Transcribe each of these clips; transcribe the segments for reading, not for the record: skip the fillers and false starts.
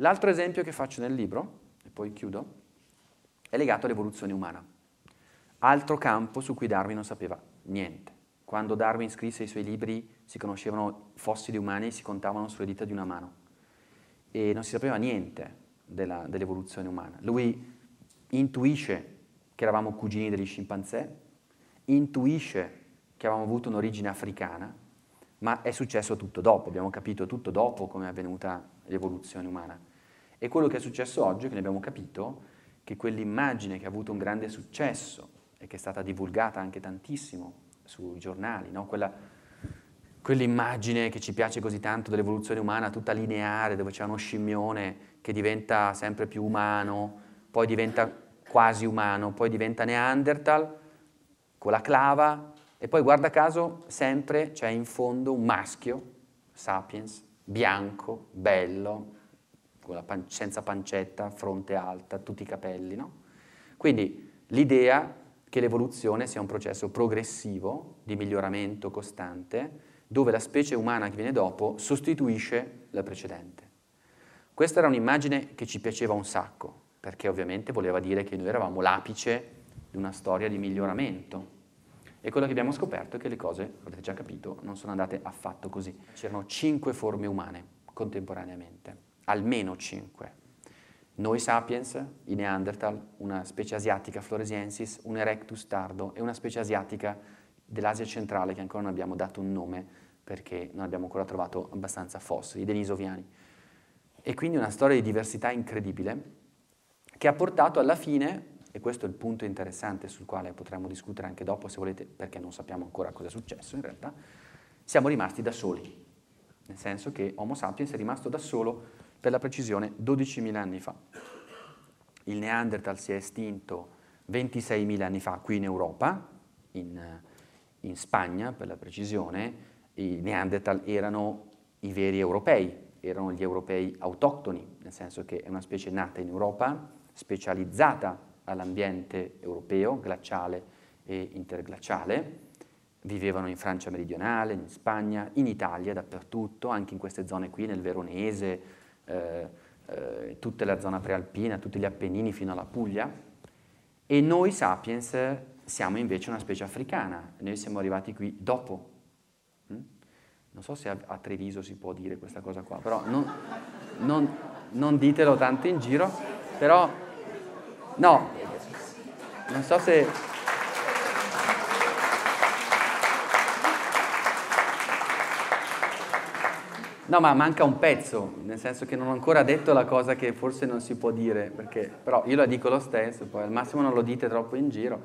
L'altro esempio che faccio nel libro, e poi chiudo, è legato all'evoluzione umana. Altro campo su cui Darwin non sapeva niente. Quando Darwin scrisse i suoi libri si conoscevano fossili umani e si contavano sulle dita di una mano. E non si sapeva niente dell'evoluzione umana. Lui intuisce che eravamo cugini degli scimpanzé, intuisce che avevamo avuto un'origine africana, ma è successo tutto dopo, abbiamo capito tutto dopo come è avvenuta l'evoluzione umana. E quello che è successo oggi è che ne abbiamo capito che quell'immagine che ha avuto un grande successo e che è stata divulgata anche tantissimo sui giornali, no? Quell'immagine che ci piace così tanto dell'evoluzione umana, tutta lineare, dove c'è uno scimmione che diventa sempre più umano, poi diventa quasi umano, poi diventa Neanderthal, con la clava, e poi guarda caso sempre c'è in fondo un maschio, sapiens, bianco, bello, senza pancetta, fronte alta, tutti i capelli, no? Quindi l'idea che l'evoluzione sia un processo progressivo, di miglioramento costante, dove la specie umana che viene dopo sostituisce la precedente. Questa era un'immagine che ci piaceva un sacco, perché ovviamente voleva dire che noi eravamo l'apice di una storia di miglioramento. E quello che abbiamo scoperto è che le cose, avete già capito, non sono andate affatto così. C'erano 5 forme umane contemporaneamente, almeno 5. Noi sapiens, i Neanderthal, una specie asiatica floresiensis, un Erectus tardo e una specie asiatica dell'Asia centrale che ancora non abbiamo dato un nome perché non abbiamo ancora trovato abbastanza fossili, i denisoviani. E quindi una storia di diversità incredibile che ha portato alla fine, e questo è il punto interessante sul quale potremmo discutere anche dopo se volete, perché non sappiamo ancora cosa è successo in realtà, siamo rimasti da soli, nel senso che Homo sapiens è rimasto da solo per la precisione 12.000 anni fa. Il Neanderthal si è estinto 26.000 anni fa qui in Europa, in Spagna per la precisione. I Neanderthal erano i veri europei, erano gli europei autoctoni, nel senso che è una specie nata in Europa, specializzata all'ambiente europeo, glaciale e interglaciale. Vivevano in Francia meridionale, in Spagna, in Italia, dappertutto, anche in queste zone qui, nel Veronese, tutta la zona prealpina, tutti gli Appennini fino alla Puglia. E noi sapiens siamo invece una specie africana, noi siamo arrivati qui dopo. Non so se a Treviso si può dire questa cosa qua, però non ditelo tanto in giro, però no, non so se... No, ma manca un pezzo, nel senso che non ho ancora detto la cosa che forse non si può dire, però io la dico lo stesso, poi al massimo non lo dite troppo in giro.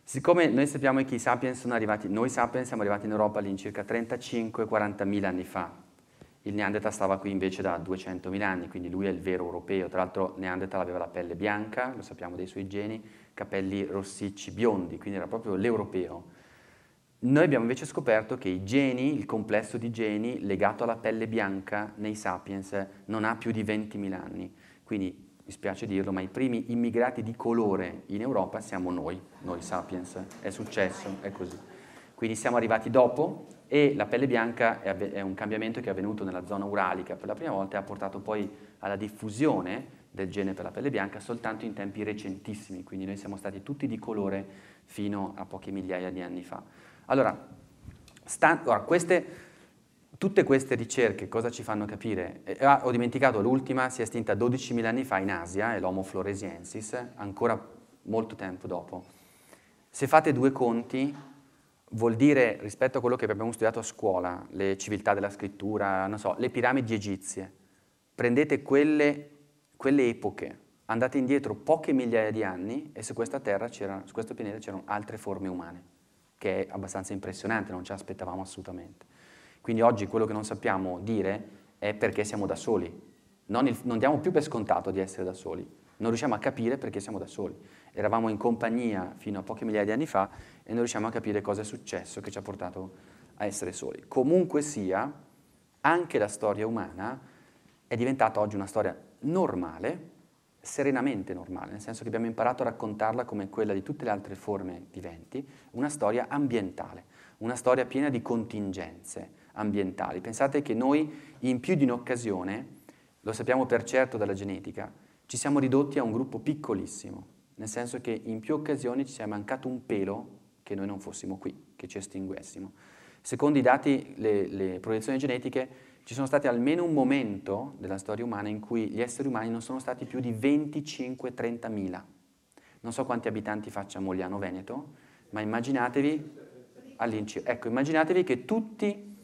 Siccome noi sappiamo che i sapiens sono arrivati, noi sapiens siamo arrivati in Europa all'incirca 35-40.000 anni fa. Il Neanderthal stava qui invece da 200.000 anni, quindi lui è il vero europeo. Tra l'altro Neanderthal aveva la pelle bianca, lo sappiamo dei suoi geni, capelli rossicci biondi, quindi era proprio l'europeo. Noi abbiamo invece scoperto che i geni, il complesso di geni legato alla pelle bianca nei sapiens non ha più di 20.000 anni. Quindi, mi spiace dirlo, ma i primi immigrati di colore in Europa siamo noi sapiens. È successo, è così. Quindi siamo arrivati dopo e la pelle bianca è un cambiamento che è avvenuto nella zona uralica per la prima volta e ha portato poi alla diffusione del gene per la pelle bianca soltanto in tempi recentissimi. Quindi noi siamo stati tutti di colore fino a poche migliaia di anni fa. Allora, tutte queste ricerche cosa ci fanno capire? Ho dimenticato l'ultima, si è estinta 12.000 anni fa in Asia, è l'Homo floresiensis, ancora molto tempo dopo. Se fate due conti, vuol dire, rispetto a quello che abbiamo studiato a scuola, le civiltà della scrittura, non so, le piramidi egizie, prendete quelle epoche, andate indietro poche migliaia di anni e su questa terra su questo pianeta c'erano altre forme umane, che è abbastanza impressionante, non ci aspettavamo assolutamente. Quindi oggi quello che non sappiamo dire è perché siamo da soli. Non diamo più per scontato di essere da soli, non riusciamo a capire perché siamo da soli. Eravamo in compagnia fino a poche migliaia di anni fa e non riusciamo a capire cosa è successo che ci ha portato a essere soli. Comunque sia, anche la storia umana è diventata oggi una storia normale, serenamente normale, nel senso che abbiamo imparato a raccontarla come quella di tutte le altre forme viventi, una storia ambientale, una storia piena di contingenze ambientali. Pensate che noi in più di un'occasione lo sappiamo per certo dalla genetica, ci siamo ridotti a un gruppo piccolissimo, nel senso che in più occasioni ci sia mancato un pelo che noi non fossimo qui, che ci estinguessimo. Secondo i dati, le proiezioni genetiche, ci sono stati almeno un momento della storia umana in cui gli esseri umani non sono stati più di 25-30 mila. Non so quanti abitanti faccia Mogliano Veneto, ma immaginatevi, ecco, immaginatevi che tutti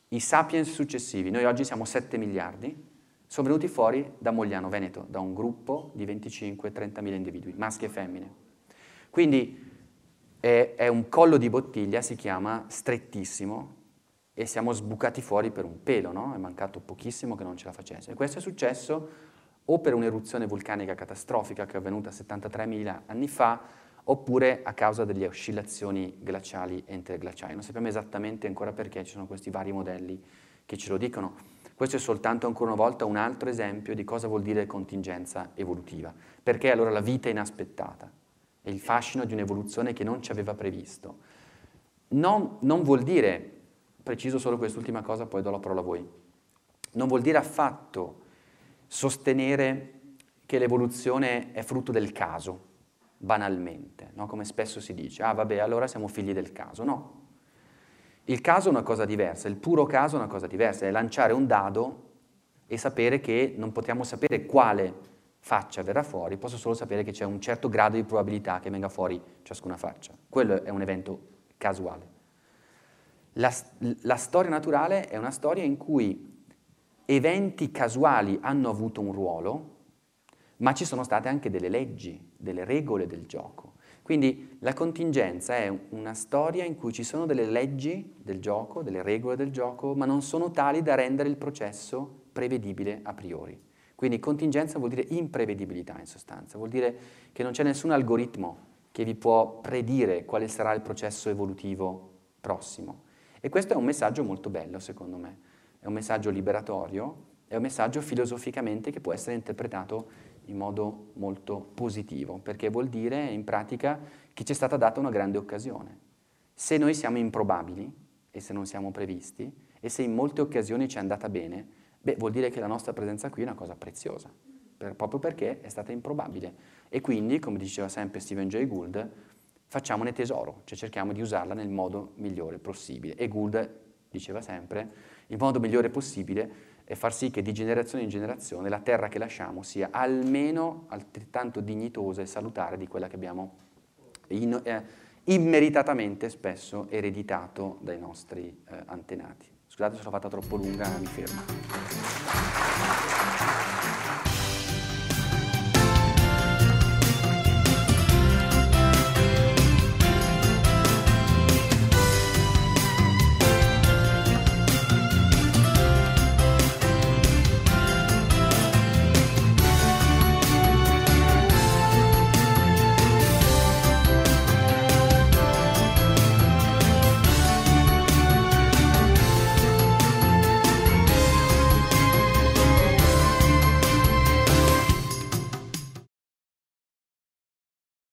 i sapiens successivi, noi oggi siamo 7 miliardi, sono venuti fuori da Mogliano Veneto, da un gruppo di 25-30 mila individui, maschi e femmine. Quindi è un collo di bottiglia, si chiama strettissimo, e siamo sbucati fuori per un pelo, no? È mancato pochissimo che non ce la facesse. E questo è successo o per un'eruzione vulcanica catastrofica che è avvenuta 73.000 anni fa, oppure a causa delle oscillazioni glaciali e interglaciali. Non sappiamo esattamente ancora perché, ci sono questi vari modelli che ce lo dicono. Questo è soltanto ancora una volta un altro esempio di cosa vuol dire contingenza evolutiva. Perché allora la vita è inaspettata? È il fascino di un'evoluzione che non ci aveva previsto. Non vuol dire, preciso solo quest'ultima cosa, poi do la parola a voi, non vuol dire affatto sostenere che l'evoluzione è frutto del caso, banalmente, no? Come spesso si dice, ah vabbè, allora siamo figli del caso. No. Il caso è una cosa diversa, il puro caso è una cosa diversa, è lanciare un dado e sapere che non possiamo sapere quale faccia verrà fuori, posso solo sapere che c'è un certo grado di probabilità che venga fuori ciascuna faccia. Quello è un evento casuale. La storia naturale è una storia in cui eventi casuali hanno avuto un ruolo, ma ci sono state anche delle leggi, delle regole del gioco. Quindi la contingenza è una storia in cui ci sono delle leggi del gioco, delle regole del gioco, ma non sono tali da rendere il processo prevedibile a priori. Quindi contingenza vuol dire imprevedibilità in sostanza, vuol dire che non c'è nessun algoritmo che vi può predire quale sarà il processo evolutivo prossimo. E questo è un messaggio molto bello, secondo me. È un messaggio liberatorio, è un messaggio filosoficamente che può essere interpretato in modo molto positivo, perché vuol dire in pratica che ci è stata data una grande occasione. Se noi siamo improbabili, e se non siamo previsti, e se in molte occasioni ci è andata bene, beh, vuol dire che la nostra presenza qui è una cosa preziosa, proprio perché è stata improbabile. E quindi, come diceva sempre Stephen Jay Gould, facciamone tesoro, cioè cerchiamo di usarla nel modo migliore possibile. E Gould diceva sempre, il modo migliore possibile è far sì che di generazione in generazione la terra che lasciamo sia almeno altrettanto dignitosa e salutare di quella che abbiamo immeritatamente spesso ereditato dai nostri antenati. Scusate se l'ho fatta troppo lunga, mi fermo.